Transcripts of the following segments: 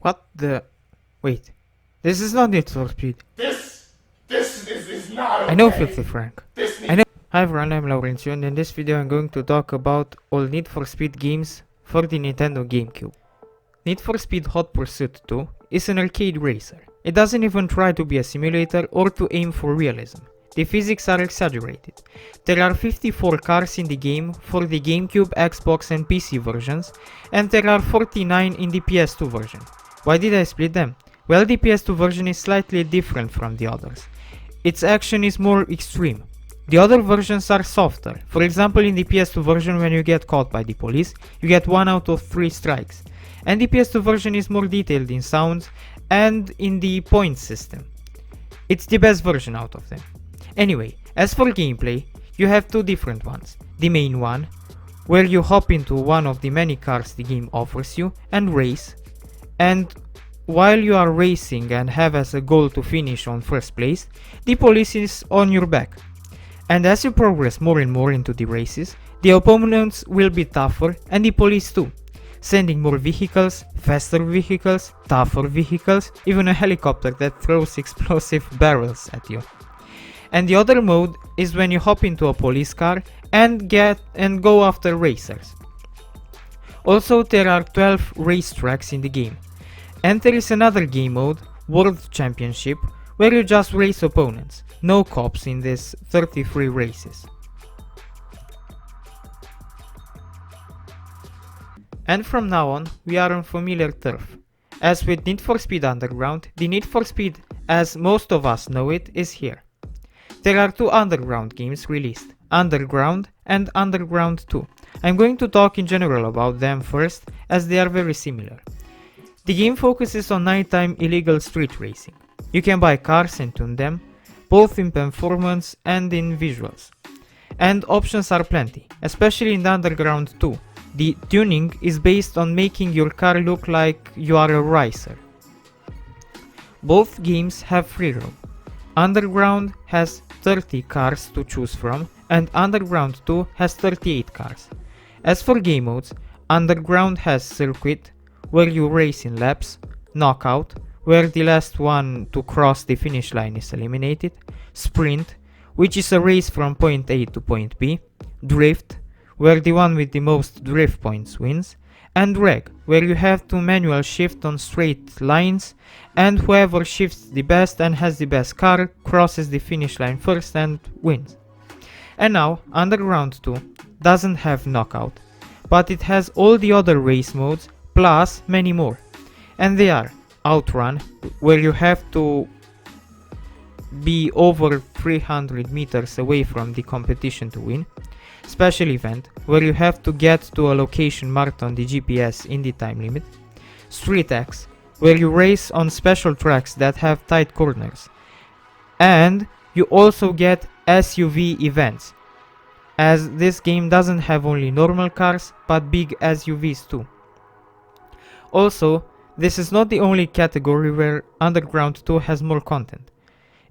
What the... Wait. This is not Need for Speed. This is not okay. I know, Filthy Frank. This I know. Hi everyone, I'm Laurencio, and in this video I'm going to talk about all Need for Speed games for the Nintendo GameCube. Need for Speed Hot Pursuit 2 is an arcade racer. It doesn't even try to be a simulator or to aim for realism. The physics are exaggerated. There are 54 cars in the game for the GameCube, Xbox and PC versions, and there are 49 in the PS2 version. Why did I split them? Well, the PS2 version is slightly different from the others. Its action is more extreme. The other versions are softer. For example, in the PS2 version, when you get caught by the police, you get 1 out of 3 strikes. And the PS2 version is more detailed in sounds and in the point system. It's the best version out of them. Anyway, as for gameplay, you have two different ones. The main one, where you hop into one of the many cars the game offers you and race. And while you are racing and have as a goal to finish on first place, the police is on your back. And as you progress more and more into the races, the opponents will be tougher and the police too, sending more vehicles, faster vehicles, tougher vehicles, even a helicopter that throws explosive barrels at you. And the other mode is when you hop into a police car and go after racers. Also, there are 12 racetracks in the game. And there is another game mode, World Championship, where you just race opponents. No cops in this 33 races. And from now on, we are on familiar turf. As with Need for Speed Underground, the Need for Speed, as most of us know it, is here. There are two Underground games released, Underground and Underground 2. I'm going to talk in general about them first, as they are very similar. The game focuses on nighttime illegal street racing. You can buy cars and tune them, both in performance and in visuals. And options are plenty, especially in the Underground 2. The tuning is based on making your car look like you are a racer. Both games have free roam. Underground has 30 cars to choose from, and Underground 2 has 38 cars. As for game modes, Underground has Circuit, where you race in laps, Knockout, where the last one to cross the finish line is eliminated, Sprint, which is a race from point A to point B, Drift, where the one with the most drift points wins, and Reg, where you have to manual shift on straight lines, and whoever shifts the best and has the best car crosses the finish line first and wins. And now, Underground 2 doesn't have Knockout, but it has all the other race modes plus many more. And they are Outrun, where you have to be over 300 meters away from the competition to win, Special Event, where you have to get to a location marked on the GPS in the time limit, Street X, where you race on special tracks that have tight corners, and you also get SUV events, as this game doesn't have only normal cars but big SUVs too. Also, this is not the only category where Underground 2 has more content.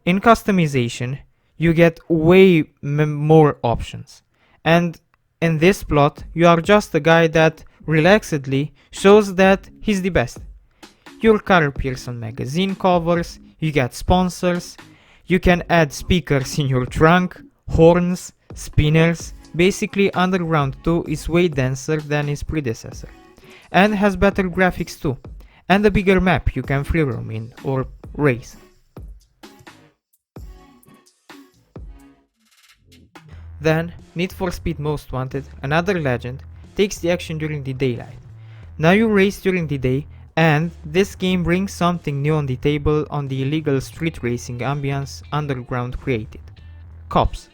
In customization, you get way more options. And in this plot, you are just a guy that relaxedly shows that he's the best. Your car appears on magazine covers, you get sponsors, you can add speakers in your trunk, horns, spinners. Basically, Underground 2 is way denser than its predecessor. And has better graphics too. And a bigger map you can free roam in or race. Then, Need for Speed Most Wanted, another legend, takes the action during the daylight. Now you race during the day, and this game brings something new on the table on the illegal street racing ambience Underground created. Cops.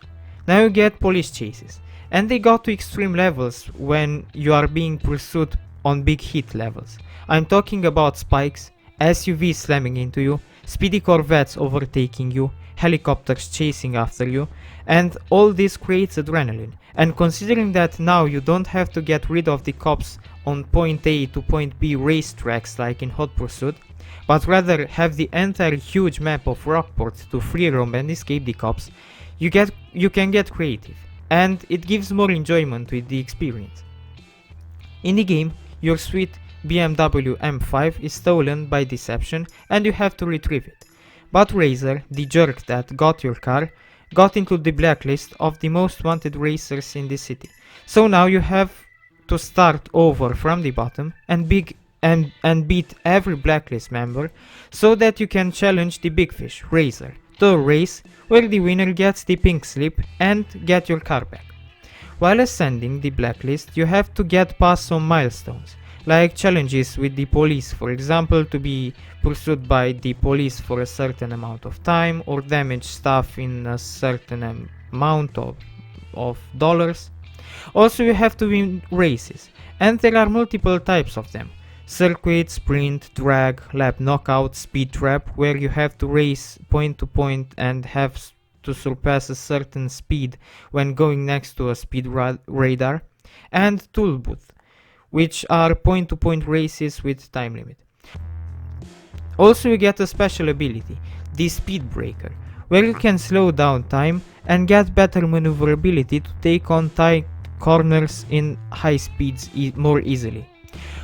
Now you get police chases, and they got to extreme levels when you are being pursued on big hit levels. I'm talking about spikes, SUVs slamming into you, speedy Corvettes overtaking you, helicopters chasing after you, and all this creates adrenaline. And considering that now you don't have to get rid of the cops on point A to point B racetracks like in Hot Pursuit, but rather have the entire huge map of Rockport to free roam and escape the cops, you can get creative, and it gives more enjoyment with the experience. In the game, your suite BMW M5 is stolen by deception and you have to retrieve it. But Razer, the jerk that got your car, got into the blacklist of the most wanted racers in the city. So now you have to start over from the bottom and beat every blacklist member so that you can challenge the big fish, Razer, to a race where the winner gets the pink slip and get your car back. While ascending the blacklist, you have to get past some milestones, like challenges with the police, for example, to be pursued by the police for a certain amount of time or damage stuff in a certain amount of dollars. Also, you have to win races, and there are multiple types of them. Circuit, sprint, drag, lap knockout, speed trap, where you have to race point to point and have to surpass a certain speed when going next to a speed radar, and tool booth, which are point-to-point races with time limit. Also you get a special ability, the Speed Breaker, where you can slow down time and get better maneuverability to take on tight corners in high speeds more easily.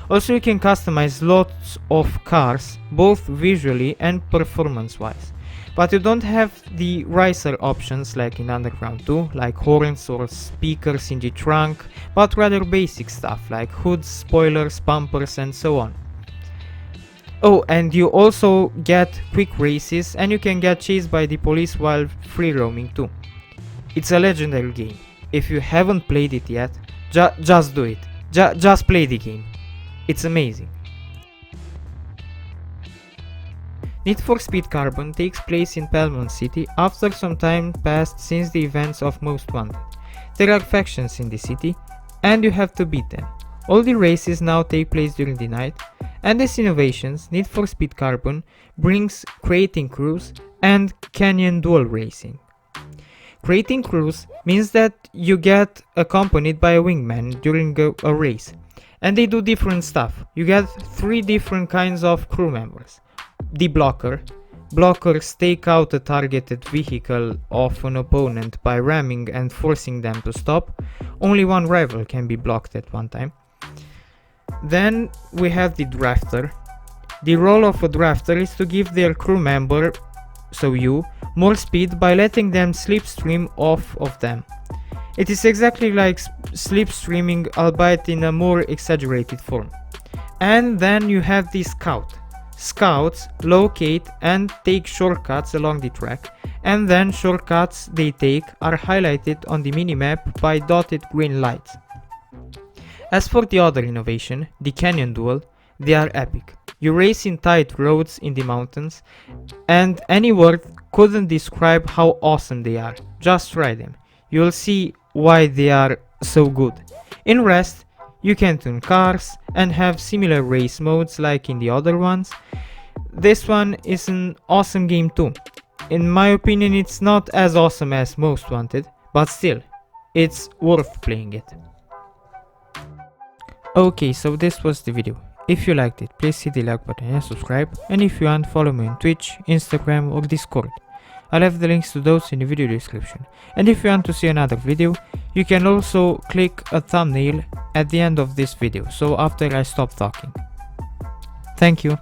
Also you can customize lots of cars, both visually and performance-wise. But you don't have the riser options like in Underground 2, like horns or speakers in the trunk, but rather basic stuff like hoods, spoilers, bumpers and so on. Oh, and you also get quick races and you can get chased by the police while free roaming too. It's a legendary game. If you haven't played it yet, just do it. Just play the game. It's amazing. Need for Speed Carbon takes place in Pelmont City after some time passed since the events of Most Wanted. There are factions in the city, and you have to beat them. All the races now take place during the night, and as innovations, Need for Speed Carbon brings creating crews and canyon duel racing. Creating crews means that you get accompanied by a wingman during a race, and they do different stuff. You get 3 different kinds of crew members. The blocker. Blockers take out a targeted vehicle of an opponent by ramming and forcing them to stop. Only one rival can be blocked at one time. Then we have the drafter. The role of a drafter is to give their crew member, so you, more speed by letting them slipstream off of them. It is exactly like slipstreaming, albeit in a more exaggerated form. And then you have the scout. Scouts locate and take shortcuts along the track, and then shortcuts they take are highlighted on the minimap by dotted green lights. As for the other innovation, the canyon duel, they are epic. You race in tight roads in the mountains, and any word couldn't describe how awesome they are. Just try them. You'll see why they are so good. In Rest, you can tune cars and have similar race modes like in the other ones. This one is an awesome game too. In my opinion, it's not as awesome as Most Wanted, but still, it's worth playing it. Okay, so this was the video. If you liked it, please hit the like button and subscribe, and if you want, follow me on Twitch, Instagram or Discord. I'll have the links to those in the video description. And if you want to see another video, you can also click a thumbnail at the end of this video, so after I stop talking. Thank you.